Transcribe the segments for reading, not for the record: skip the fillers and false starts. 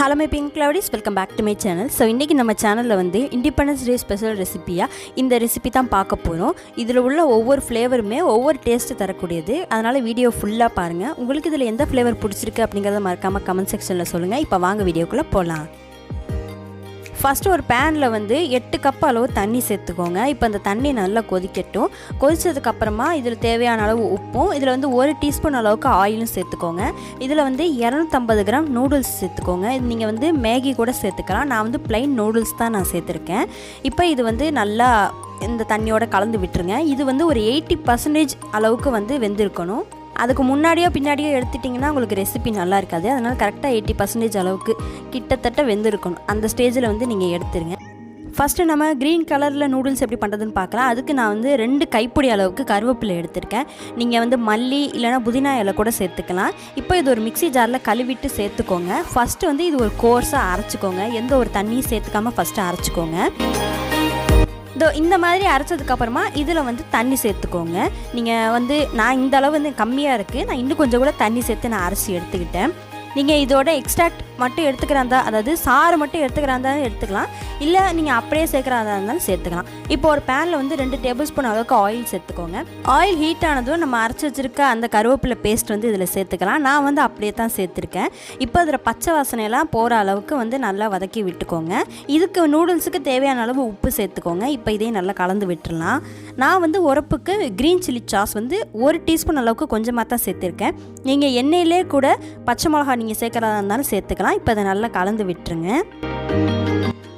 Hello my pink cloudies, welcome back to my channel. So இன்னைக்கு நம்ம சேனல்ல வந்து இண்டிபெண்டன்ஸ் டே ஸ்பெஷல் ரெசிபியா இந்த ரெசிபி தான் பார்க்க போறோம். இதுல உள்ள ஒவ்வொரு ஃப்ளேவருமே ஒவ்வொரு டேஸ்ட் தரக்கூடியது. அதனால வீடியோ ஃபுல்லா பாருங்க. உங்களுக்கு இதுல எந்த ஃப்ளேவர் பிடிச்சிருக்கு அப்படிங்கறத மறக்காம கமெண்ட் செக்ஷன்ல சொல்லுங்க. இப்போ வாங்க வீடியோக்குள்ள போலாம். ஃபர்ஸ்ட் ஒரு பேன்ல வந்து 8 கப் அளவு தண்ணி சேர்த்துக்கோங்க. இப்போ அந்த தண்ணி நல்லா கொதிக்கட்டும். கொதிச்சதுக்கு அப்புறமா இதில் தேவையான அளவு உப்பும் இதில் வந்து 1 டீஸ்பூன் அளவுக்கு ஆயிலும் சேர்த்துக்கோங்க. இதில் வந்து 250 கிராம் நூடுல்ஸ் சேர்த்துக்கோங்க. இது நீங்கள் வந்து மேகி கூட சேர்த்துக்கலாம். நான் வந்து பிளைன் நூடுல்ஸ் தான் நான் சேர்த்துருக்கேன். இப்போ இது வந்து நல்லா இந்த தண்ணியோட கலந்து விட்டுருங்க. இது வந்து ஒரு 80% அளவுக்கு வந்து வெந்திருக்கணும். அதுக்கு முன்னாடியோ பின்னாடியோ எடுத்துட்டிங்கன்னா உங்களுக்கு ரெசிபி நல்லா இருக்காது. அதனால் கரெக்டாக 80% அளவுக்கு கிட்டத்தட்ட வெந்திருக்கணும். அந்த ஸ்டேஜில் வந்து நீங்கள் எடுத்துருங்க. ஃபஸ்ட்டு நம்ம க்ரீன் கலரில் நூடுல்ஸ் எப்படி பண்ணுறதுன்னு பார்க்கலாம். அதுக்கு நான் வந்து 2 கைப்பிடி அளவுக்கு கருவேப்பிலை எடுத்திருக்கேன். நீங்கள் வந்து மல்லி இல்லைனா புதினா இலை கூட சேர்த்துக்கலாம். இப்போ இது ஒரு மிக்ஸி ஜாரில் கழுவிட்டு சேர்த்துக்கோங்க. ஃபஸ்ட்டு வந்து இது ஒரு கோர்ஸாக அரைச்சிக்கோங்க. எந்த ஒரு தண்ணியும் சேர்த்துக்காமல் ஃபஸ்ட்டு அரைச்சிக்கோங்க. இந்த மாதிரி அரைச்சதுக்கப்புறமா இதில் வந்து தண்ணி சேர்த்துக்கோங்க. நீங்கள் வந்து நான் இந்த அளவு வந்து கம்மியாக இருக்குது, நான் இன்னும் கொஞ்சம் கூட தண்ணி சேர்த்து நான் அரைச்சி எடுத்துக்கிட்டேன். நீங்கள் இதோட எக்ஸ்ட்ராக்ட் மட்டும் எடுத்துக்கிறாந்தா, அதாவது சாறு மட்டும் எடுத்துக்கிறாந்தாலும் எடுத்துக்கலாம், இல்லை நீங்கள் அப்படியே சேர்க்குறாதா இருந்தாலும் சேர்த்துக்கலாம். இப்போ ஒரு பேனில் வந்து 2 டேபிள் ஸ்பூன் அளவுக்கு ஆயில் சேர்த்துக்கோங்க. ஆயில் ஹீட் ஆனதும் நம்ம அரைச்சி வச்சுருக்க அந்த கருவேப்பிலை பேஸ்ட் வந்து இதில் சேர்த்துக்கலாம். நான் வந்து அப்படியே தான் சேர்த்துருக்கேன். இப்போ அதில் பச்சை வாசனையெல்லாம் போகிற அளவுக்கு வந்து நல்லா வதக்கி விட்டுக்கோங்க. இதுக்கு நூடுல்ஸுக்கு தேவையான அளவு உப்பு சேர்த்துக்கோங்க. இப்போ இதையும் நல்லா கலந்து விட்டுடலாம். நான் வந்து உரப்புக்கு க்ரீன் சில்லி சாஸ் வந்து 1 டீஸ்பூன் அளவுக்கு கொஞ்சமாக தான் சேர்த்துருக்கேன். நீங்கள் எண்ணெயிலே கூட பச்சை மிளகா நீங்கள் சேர்க்குறதா இருந்தாலும் சேர்த்துக்கலாம். இப்போ அதை நல்லா கலந்து விட்டுருங்க.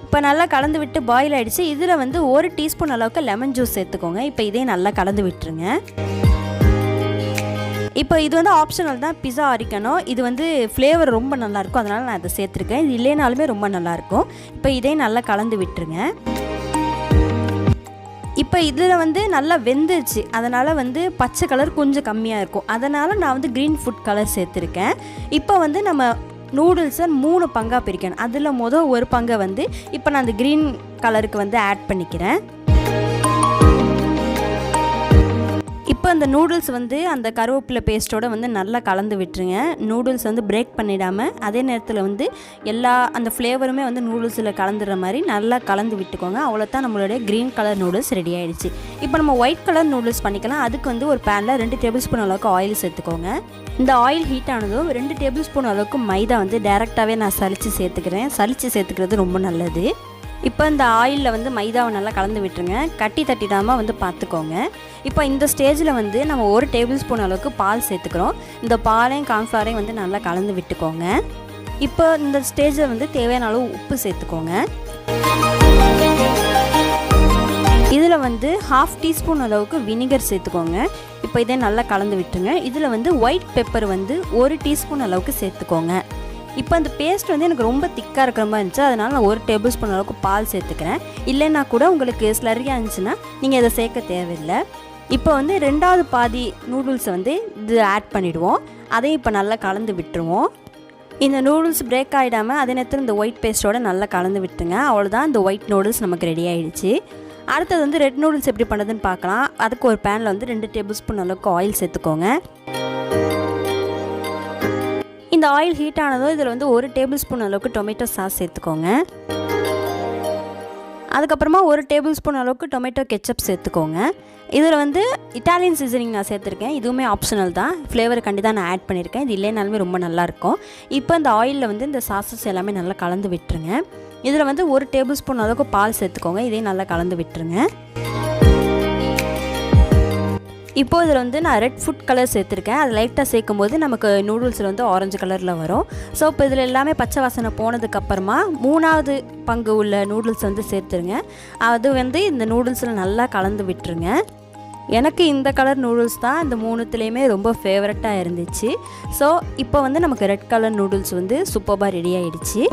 இப்போ நல்லா கலந்து விட்டு பாயில் ஆகிடுச்சு. இதில் வந்து 1 டீஸ்பூன் அளவுக்கு லெமன் ஜூஸ் சேர்த்துக்கோங்க. இப்போ இதையும் நல்லா கலந்து விட்டுருங்க. இப்போ இது வந்து ஆப்ஷனல் தான், பிஸா ஆரிக்கணும். இது வந்து ஃப்ளேவர் ரொம்ப நல்லாயிருக்கும், அதனால் நான் அதை சேர்த்துருக்கேன். இது இல்லைனாலுமே ரொம்ப நல்லாயிருக்கும். இப்போ இதையும் நல்லா கலந்து விட்டுருங்க. இப்போ இதில் வந்து நல்லா வெந்துருச்சு, அதனால் வந்து பச்சை கலர் கொஞ்சம் கம்மியாக இருக்கும். அதனால் நான் வந்து க்ரீன் ஃபுட் கலர் சேர்த்துருக்கேன். இப்போ வந்து நம்ம நூடுல்ஸை 3 பங்காக பிரிக்கணும். அதில் ஒரு பங்கை வந்து இப்போ நான் அந்த க்ரீன் கலருக்கு வந்து ஆட் பண்ணிக்கிறேன். இப்போ அந்த நூடுல்ஸ் வந்து அந்த கருவேப்பிலை பேஸ்ட்டோட வந்து நல்லா கலந்து விட்டுருங்க. நூடுல்ஸ் வந்து பிரேக் பண்ணிடாமல், அதே நேரத்தில் வந்து எல்லா அந்த ஃப்ளேவருமே வந்து நூடுல்ஸில் கலந்துடுற மாதிரி நல்லா கலந்து விட்டுக்கோங்க. அவ்வளோதான் நம்மளுடைய க்ரீன் கலர் நூடுல்ஸ் ரெடி ஆகிடுச்சு. இப்போ நம்ம ஒயிட் கலர் நூடுல்ஸ் பண்ணிக்கலாம். அதுக்கு வந்து ஒரு பேனில் 2 டேபிள் ஸ்பூன் அளவுக்கு ஆயில் சேர்த்துக்கோங்க. இந்த ஆயில் ஹீட் ஆனதும் 2 டேபிள் ஸ்பூன் அளவுக்கு மைதா வந்து டேரெக்டாகவே நான் சலித்து சேர்த்துக்கிறேன். சலித்து சேர்த்துக்கிறது ரொம்ப நல்லது. இப்போ இந்த ஆயிலில் வந்து மைதாவை நல்லா கலந்து விட்டுருங்க. கட்டி தட்டிடாமல் வந்து பார்த்துக்கோங்க. இப்போ இந்த ஸ்டேஜில் வந்து நம்ம 1 டேபிள் ஸ்பூன் அளவுக்கு பால் சேர்த்துக்கிறோம். இந்த பாலையும் கார்ன்ஃப்ளவரையும் வந்து நல்லா கலந்து விட்டுக்கோங்க. இப்போ இந்த ஸ்டேஜில் வந்து தேவையான அளவு உப்பு சேர்த்துக்கோங்க. இதில் வந்து 1/2 டீஸ்பூன் அளவுக்கு வினிகர் சேர்த்துக்கோங்க. இப்போ இதை நல்லா கலந்து விட்டுருங்க. இதில் வந்து ஒயிட் பெப்பர் வந்து 1 டீஸ்பூன் அளவுக்கு சேர்த்துக்கோங்க. இப்போ அந்த பேஸ்ட் வந்து எனக்கு ரொம்ப திக்காக இருக்கிற மாதிரி இருந்துச்சு, அதனால் நான் 1 டேபிள் ஸ்பூன் அளவுக்கு பால் சேர்த்துக்கிறேன். இல்லைன்னா கூட உங்களுக்கு ஸ்லரியாக இருந்துச்சுன்னா நீங்கள் இதை சேர்க்க தேவையில்லை. இப்போ வந்து 2வது பாதி நூடுல்ஸை வந்து இது ஆட் பண்ணிவிடுவோம். அதையும் இப்போ நல்லா கலந்து விட்டுருவோம். இந்த நூடுல்ஸ் பிரேக் ஆகிடாமல் அதே நேரத்தில் இந்த ஒயிட் பேஸ்ட்டோட நல்லா கலந்து விட்டுருங்க. அவ்வளோதான், இந்த ஒயிட் நூடுல்ஸ் நமக்கு ரெடி ஆகிடுச்சு. அடுத்தது வந்து ரெட் நூடுல்ஸ் எப்படி பண்ணுறதுன்னு பார்க்கலாம். அதுக்கு ஒரு பேனில் வந்து 2 டேபிள் ஸ்பூன் அளவுக்கு ஆயில் சேர்த்துக்கோங்க. இந்த ஆயில் ஹீட் ஆனதும் இதில் வந்து 1 டேபிள் ஸ்பூன் அளவுக்கு டொமேட்டோ சாஸ் சேர்த்துக்கோங்க. அதுக்கப்புறமா 1 டேபிள் ஸ்பூன் அளவுக்கு டொமேட்டோ கெச்சப் சேர்த்துக்கோங்க. இதில் வந்து இட்டாலியன் சீசனிங் நான் சேர்த்துருக்கேன். இதுவுமே ஆப்ஷனல் தான், ஃப்ளேவர் கண்டிப்பாக நான் ஆட் பண்ணியிருக்கேன். இது இல்லைனாலுமே ரொம்ப நல்லாயிருக்கும். இப்போ இந்த ஆயிலில் வந்து இந்த சாஸஸ் எல்லாமே நல்லா கலந்து விட்டுருங்க. இதில் வந்து 1 டேபிள் ஸ்பூன் அளவுக்கு பால் சேர்த்துக்கோங்க. இதையும் நல்லா கலந்து விட்டுருங்க. இப்போது இதில் வந்து நான் ரெட் ஃபுட் கலர் சேர்த்துருக்கேன். அது லைட்டாக சேர்க்கும் போது நமக்கு நூடுல்ஸில் வந்து ஆரஞ்சு கலரில் வரும். ஸோ இப்போ இதில் எல்லாமே பச்சை வாசனை போனதுக்கப்புறமா 3வது பங்கு உள்ள நூடுல்ஸ் வந்து சேர்த்துருங்க. அது வந்து இந்த நூடுல்ஸில் நல்லா கலந்து விட்டுருங்க. எனக்கு இந்த கலர் நூடுல்ஸ் தான் இந்த 3த்துலேயுமே ரொம்ப ஃபேவரட்டாக இருந்துச்சு. ஸோ இப்போ வந்து நமக்கு ரெட் கலர் நூடுல்ஸ் வந்து சூப்பராக ரெடி ஆகிடுச்சு.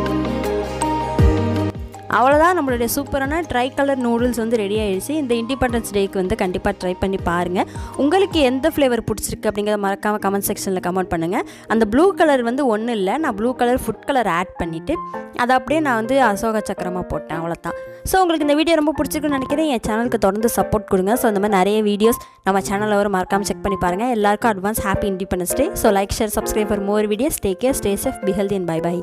அவ்வளோதான், நம்மளுடைய சூப்பரான ட்ரைகலர் நூடுல்ஸ் வந்து ரெடி ஆகிடுச்சு. இந்த இண்டிபெண்டன்ஸ் டேக்கு வந்து கண்டிப்பாக ட்ரை பண்ணி பாருங்கள். உங்களுக்கு எந்த ஃப்ளேவர் பிடிச்சிருக்கு அப்படிங்கிறத மறக்காமல் கமெண்ட் செக்ஷனில் கமெண்ட் பண்ணுங்கள். அந்த ப்ளூ கலர் வந்து ஒன்றும் இல்லை, நான் blue colour food colour add பண்ணிவிட்டு அதை அப்படியே நான் வந்து அசோக சக்கரமாக போட்டேன். அவ்வளோதான். ஸோ உங்களுக்கு இந்த வீடியோ ரொம்ப பிடிச்சிருக்குன்னு நினைக்கிறேன். என் சேனலுக்கு தொடர்ந்து சப்போர்ட் கொடுங்க. ஸோ இந்த மாதிரி நிறைய வீடியோஸ் நம்ம சேனலில் வரும், மறக்காமல் செக் பண்ணி பாருங்கள். எல்லாருக்கும் advance happy independence day. So like, share, subscribe for more videos. Take care, stay safe, be healthy and bye by.